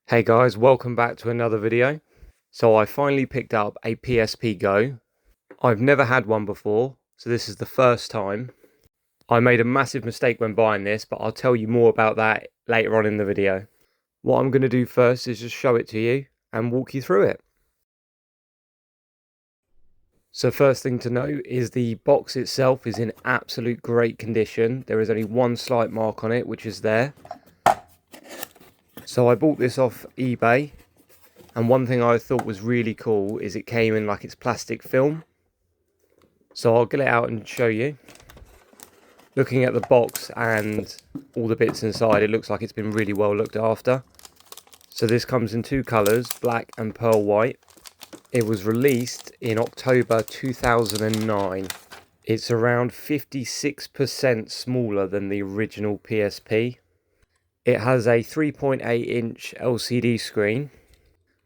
Hey guys, welcome back to another video. So I finally picked up a PSP GO. I've never had one before, so this is the first time. I made a massive mistake when buying this, but I'll tell you more about that later on in the video. What I'm going to do first is just show it to you and walk you through it. So first thing to note is the box itself is in absolute great condition. There is only one slight mark on it, which is there. So I bought this off eBay. And one thing I thought was really cool is it came in like it's plastic film. So I'll get it out and show you. Looking at the box and all the bits inside, it looks like it's been really well looked after. So this comes in two colours, black and pearl white. It was released in October 2009. It's around 56% smaller than the original PSP. It has a 3.8-inch LCD screen,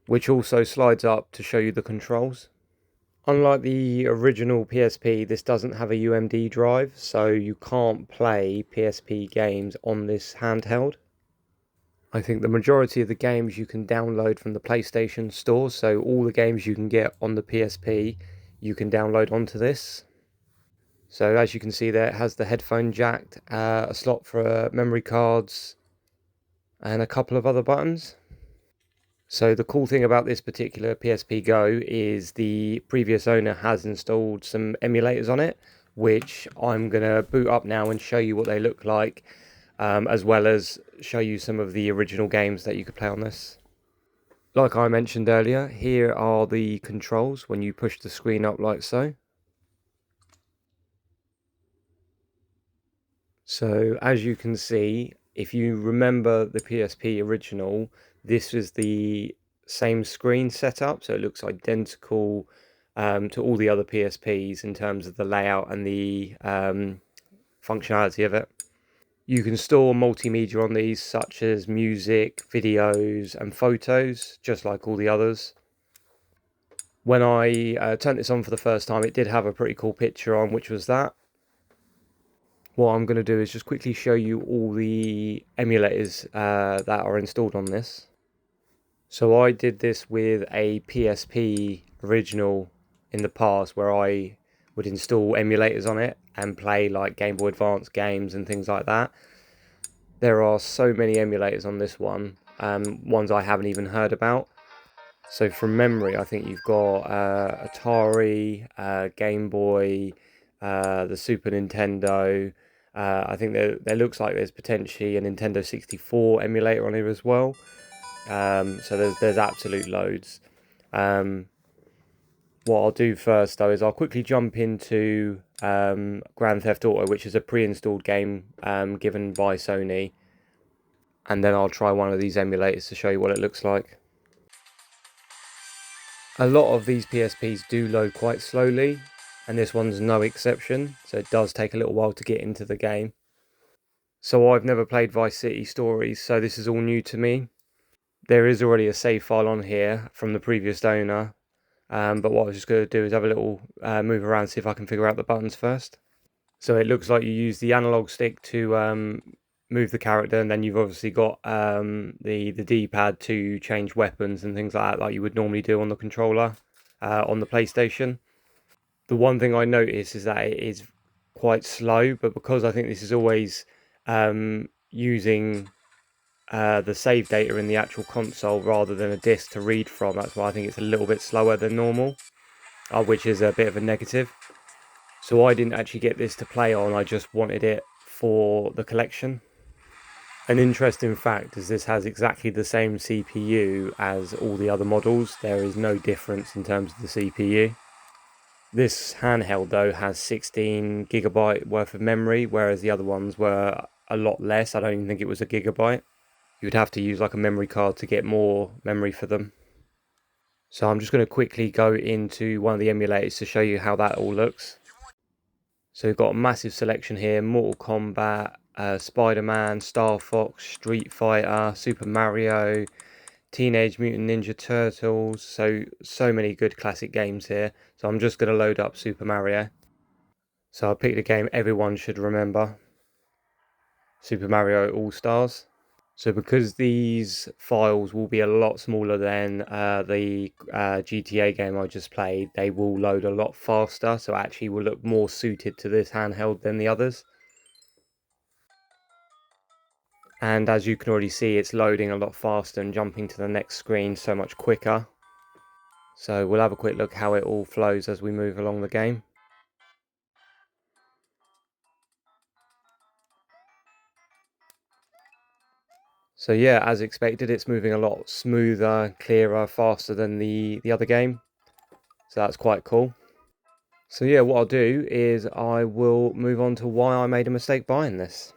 which also slides up to show you the controls. Unlike the original PSP, this doesn't have a UMD drive, so you can't play PSP games on this handheld. I think the majority of the games you can download from the PlayStation Store, so all the games you can get on the PSP, you can download onto this. So as you can see there, it has the headphone jack, a slot for memory cards, and a couple of other buttons. So the cool thing about this particular PSP GO is the previous owner has installed some emulators on it, which I'm going to boot up now and show you what they look like, as well as show you some of the original games that you could play on this. Like I mentioned earlier, here are the controls when you push the screen up like so. So as you can see, if you remember the PSP original, this is the same screen setup, so it looks identical to all the other PSPs in terms of the layout and the functionality of it. You can store multimedia on these, such as music, videos and photos, just like all the others. When I turned this on for the first time, it did have a pretty cool picture on, which was that. What I'm going to do is just quickly show you all the emulators that are installed on this. So I did this with a PSP original in the past, where I would install emulators on it and play like Game Boy Advance games and things like that. There are so many emulators on this one, ones I haven't even heard about. So from memory, I think you've got Atari, Game Boy, the Super Nintendo. I think there looks like there's potentially a Nintendo 64 emulator on here as well. So there's absolute loads. What I'll do first though is I'll quickly jump into Grand Theft Auto, which is a pre-installed game given by Sony, and then I'll try one of these emulators to show you what it looks like. A lot of these PSPs do load quite slowly, and this one's no exception, so it does take a little while to get into the game. So I've never played Vice City Stories, so this is all new to me. There is already a save file on here from the previous owner, but what I was just going to do is have a little move around, see if I can figure out the buttons first. So it looks like you use the analog stick to move the character, and then you've obviously got the D-pad to change weapons and things like that, like you would normally do on the controller on the PlayStation. The one thing I notice is that it is quite slow, but because I think this is always using the save data in the actual console rather than a disc to read from, that's why I think it's a little bit slower than normal, which is a bit of a negative. So I didn't actually get this to play on, I just wanted it for the collection. An interesting fact is this has exactly the same CPU as all the other models. There is no difference in terms of the CPU. This handheld though has 16GB worth of memory, whereas the other ones were a lot less. I don't even think it was a gigabyte. You would have to use like a memory card to get more memory for them. So I'm just going to quickly go into one of the emulators to show you how that all looks. So we've got a massive selection here: Mortal Kombat, Spider-Man, Star Fox, Street Fighter, Super Mario, Teenage Mutant Ninja Turtles. So many good classic games here. So I'm just going to load up Super Mario. So I picked a game everyone should remember: Super Mario All-Stars. So because these files will be a lot smaller than the GTA game I just played, they will load a lot faster, so actually will look more suited to this handheld than the others. And as you can already see, it's loading a lot faster and jumping to the next screen so much quicker. So we'll have a quick look how it all flows as we move along the game. So yeah, as expected, it's moving a lot smoother, clearer, faster than the other game. So that's quite cool. So yeah, what I'll do is I will move on to why I made a mistake buying this.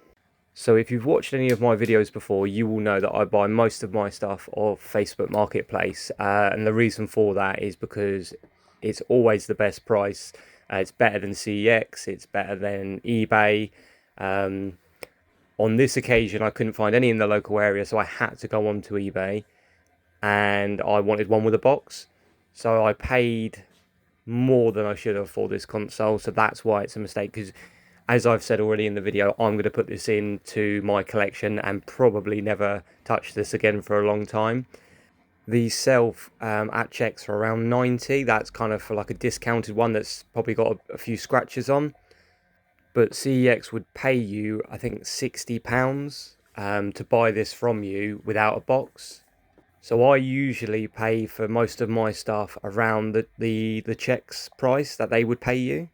So if you've watched any of my videos before, you will know that I buy most of my stuff off Facebook Marketplace. And the reason for that is because it's always the best price. It's better than CEX, it's better than eBay. Um, on this occasion, I couldn't find any in the local area, so I had to go onto eBay, and I wanted one with a box. So I paid more than I should have for this console, so that's why it's a mistake. Because as I've said already in the video, I'm going to put this into my collection and probably never touch this again for a long time. The sell at checks for around 90. That's kind of for like a discounted one that's probably got a few scratches on. But CEX would pay you, I think, £60 to buy this from you without a box. So I usually pay for most of my stuff around the checks price that they would pay you.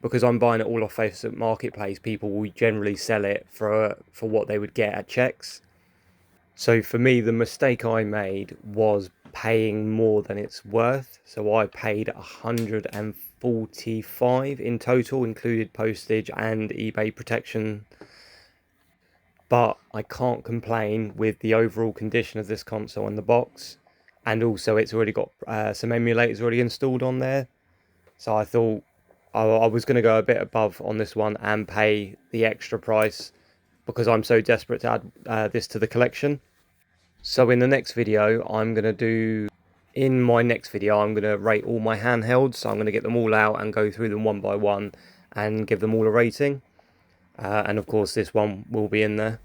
Because I'm buying it all off Facebook Marketplace, people will generally sell it for what they would get at checks. So for me, the mistake I made was paying more than it's worth. So I paid 145 in total, included postage and eBay protection. But I can't complain with the overall condition of this console in the box. And also it's already got some emulators already installed on there. So I thought I was going to go a bit above on this one and pay the extra price because I'm so desperate to add this to the collection. So in the next video, I'm going to rate all my handhelds. So I'm going to get them all out and go through them one by one and give them all a rating. And of course, this one will be in there.